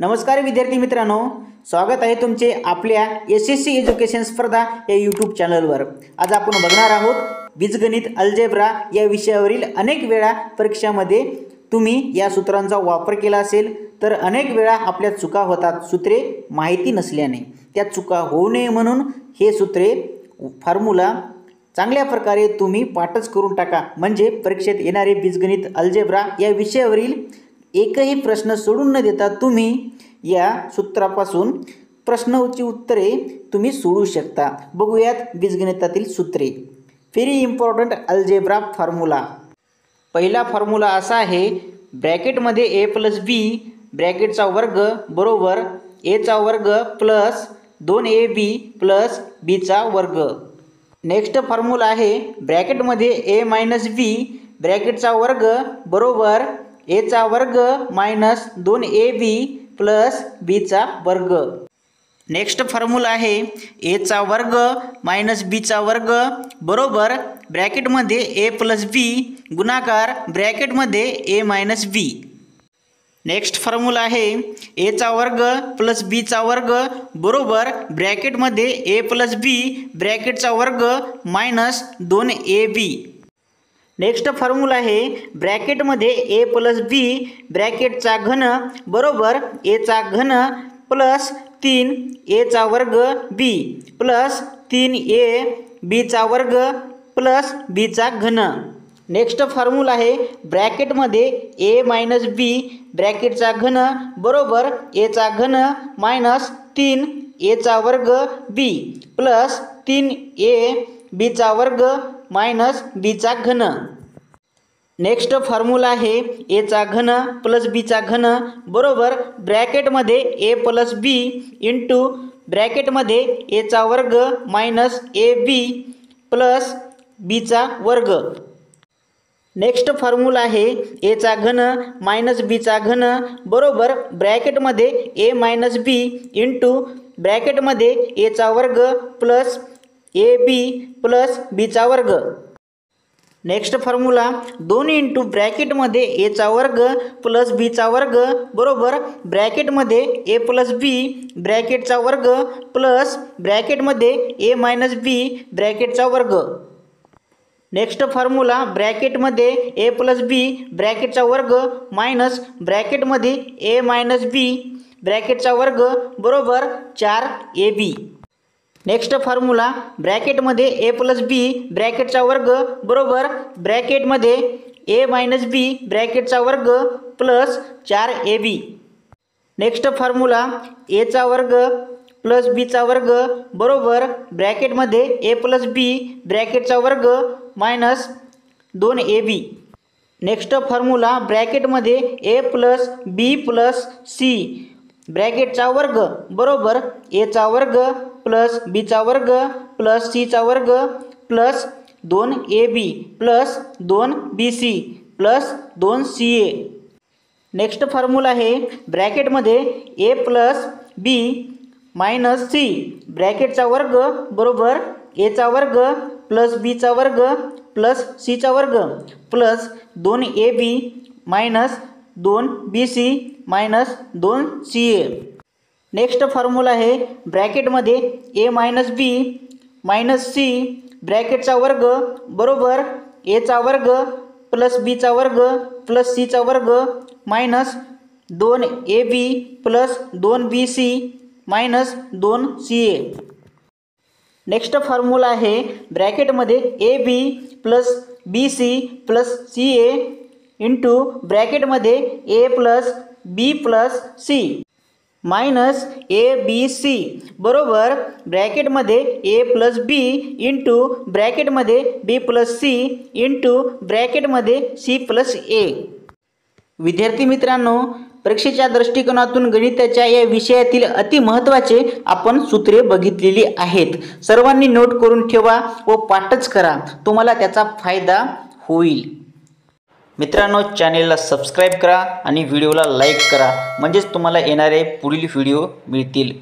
नमस्कार विद्यार्थी मित्रांनो, स्वागत आहे तुमचे आपल्या SSC एज्युकेशन स्पर्धा या यूट्यूब चॅनलवर। आज आपण बघणार आहोत बीजगणित अल्जेब्रा या विषयावरील अनेक वेळा परीक्षामध्ये तुम्ही या सूत्रांचा वापर केला असेल तर अनेक वेळा आपल्या चुका होतात सूत्रे माहिती नसल्याने। त्या चुका होऊ नये म्हणून हे सूत्रे फॉर्म्युला चांगल्या प्रकारे तुम्ही पाठच करून टाका, म्हणजे परीक्षेत येणारे बीजगणित अल्जेब्रा या विषयावरील एकही प्रश्न सोडून न देता तुम्ही या सूत्रापासून प्रश्नांची उत्तरे तुम्ही सोडू शकता। बघूयात बीजगणितातील सूत्रे। Very important algebra formula. पहिला फॉर्म्युला असा आहे, ब्रॅकेटमध्ये a + b ब्रॅकेटचा वर्ग बरोबर a चा वर्ग प्लस 2ab प्लस b चा वर्ग। नेक्स्ट फॉर्म्युला आहे, ब्रॅकेटमध्ये a - b ब्रॅकेटचा वर्ग बरोबर a चा वर्ग मायनस 2ab प्लस b चा वर्ग। नेक्स्ट फॉर्म्युला आहे, a चा वर्ग मायनस b चा वर्ग बरोबर ब्रॅकेटमध्ये a + b गुणाकार ब्रॅकेटमध्ये a - b। नेक्स्ट फॉर्म्युला आहे, a चा वर्ग प्लस b चा वर्ग बरोबर ब्रॅकेटमध्ये a + b ब्रॅकेटचा वर्ग मायनस 2ab। नेक्स्ट फॉर्म्युला आहे, ब्रॅकेटमध्ये a + b ब्रॅकेटचा घन बरोबर a चा घन प्लस 3a चा वर्ग b प्लस 3a b चा वर्ग प्लस b चा घन। नेक्स्ट फॉर्म्युला आहे, ब्रॅकेटमध्ये a - b ब्रॅकेटचा घन बरोबर a चा घन मायनस 3a चा वर्ग b प्लस 3a b चा वर्ग मायनस b चा घन। नेक्स्ट फॉर्म्युला आहे, a चा घन प्लस b चा घन बरोबर ब्रॅकेटमध्ये a + b इंटू ब्रॅकेटमध्ये a चा वर्ग मायनस ab प्लस b चा वर्ग। नेक्स्ट फॉर्म्युला आहे, a चा घन मायनस b चा घन बरोबर ब्रॅकेटमध्ये a - b इंटू ब्रॅकेटमध्ये a चा वर्ग प्लस ab प्लस b चा वर्ग। नेक्स्ट फॉर्म्युला 2 इंटू ब्रॅकेटमध्ये a चा वर्ग प्लस b चा वर्ग बरोबर ब्रॅकेटमध्ये a + b ब्रॅकेटचा वर्ग प्लस ब्रॅकेटमध्ये a - b ब्रॅकेटचा वर्ग। नेक्स्ट फॉर्म्युला, ब्रॅकेटमध्ये a + b ब्रॅकेटचा वर्ग मायनस ब्रॅकेटमध्ये a - b ब्रॅकेटचा वर्ग बरोबर 4ab। नेक्स्ट फॉर्म्युला, ब्रॅकेटमध्ये a + b ब्रॅकेटचा वर्ग बरोबर ब्रॅकेटमध्ये a - b ब्रॅकेटचा वर्ग plus 4ab। Next formula, a चा वर्ग प्लस b चा वर्ग बरोबर ब्रॅकेटमध्ये a + b ब्रॅकेटचा वर्ग मायनस 2ab। नेक्स्ट फॉर्म्युला, ब्रॅकेटमध्ये a + b प्लस c ब्रॅकेटचा वर्ग बरोबर a चा वर्ग प्लस b चा वर्ग प्लस c चा वर्ग plus 2ab plus 2bc plus 2ca। Next formula आहे, ब्रॅकेटमध्ये a + b मायनस c ब्रॅकेटचा वर्ग बरोबर a चा वर्ग प्लस b चा वर्ग प्लस c चा वर्ग plus 2ab minus 2bc minus 2ca। Next formula आहे, ब्रॅकेटमध्ये a - b मायनस c ब्रॅकेटचा वर्ग बरोबर a चा वर्ग प्लस b चा वर्ग प्लस c चा वर्ग minus 2ab plus 2bc minus 2ca। Next formula आहे, ब्रॅकेटमध्ये ab plus bc plus ca into ब्रॅकेटमध्ये a plus b plus c minus abc बरोबर ब्रॅकेटमध्ये a + b इंटू ब्रॅकेटमध्ये b + c इंटू ब्रॅकेटमध्ये c + a। विद्यार्थी मित्रांनो, परीक्षेच्या दृष्टिकोनातून गणिताच्या या विषयातील अति महत्त्वाचे आपण सूत्रे बघितलेली आहेत। सर्वांनी नोट करून ठेवा व पाठच करा, तुम्हाला त्याचा फायदा होईल। मित्रांनो, चॅनेलला सबस्क्राईब करा आणि व्हिडिओला लाईक करा, म्हणजेच तुम्हाला येणारे पुढील व्हिडिओ मिळतील।